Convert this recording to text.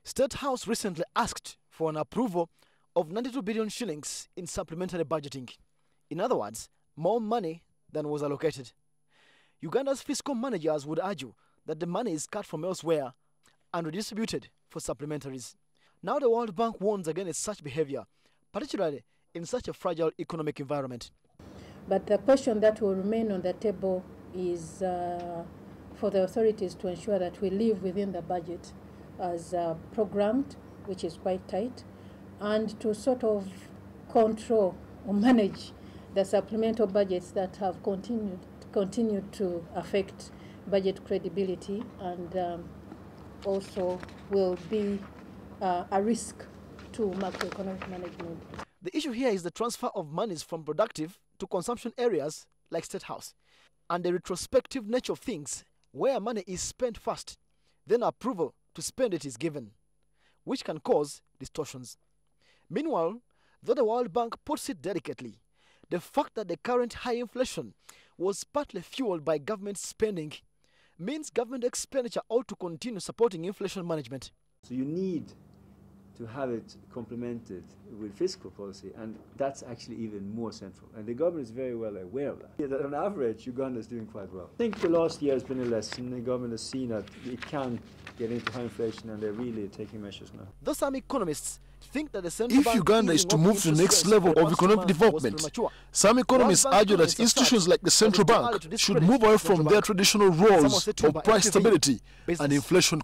State House recently asked for an approval of 92 billion shillings in supplementary budgeting. In other words, more money than was allocated. Uganda's fiscal managers would argue that the money is cut from elsewhere and redistributed for supplementaries. Now the World Bank warns against such behavior, particularly in such a fragile economic environment. But the question that will remain on the table is for the authorities to ensure that we live within the budget as programmed, which is quite tight, and to sort of control or manage the supplemental budgets that have continued to affect budget credibility and also will be a risk to macroeconomic management. The issue here is the transfer of monies from productive to consumption areas like State House, and the retrospective nature of things where money is spent first, then approval to spend it is given, which can cause distortions. Meanwhile, though the World Bank puts it delicately, the fact that the current high inflation was partly fueled by government spending means government expenditure ought to continue supporting inflation management. So you need to have it complemented with fiscal policy, and that's actually even more central. And the government is very well aware of that. Yeah, that on average, Uganda is doing quite well. I think the last year has been a lesson. The government has seen that it can get into high inflation, and they're really taking measures now. Though some economists think that the central bank Uganda is to move to the next level of economic development, some economists argue that institutions like the central bank should move away from their traditional roles of price stability and inflation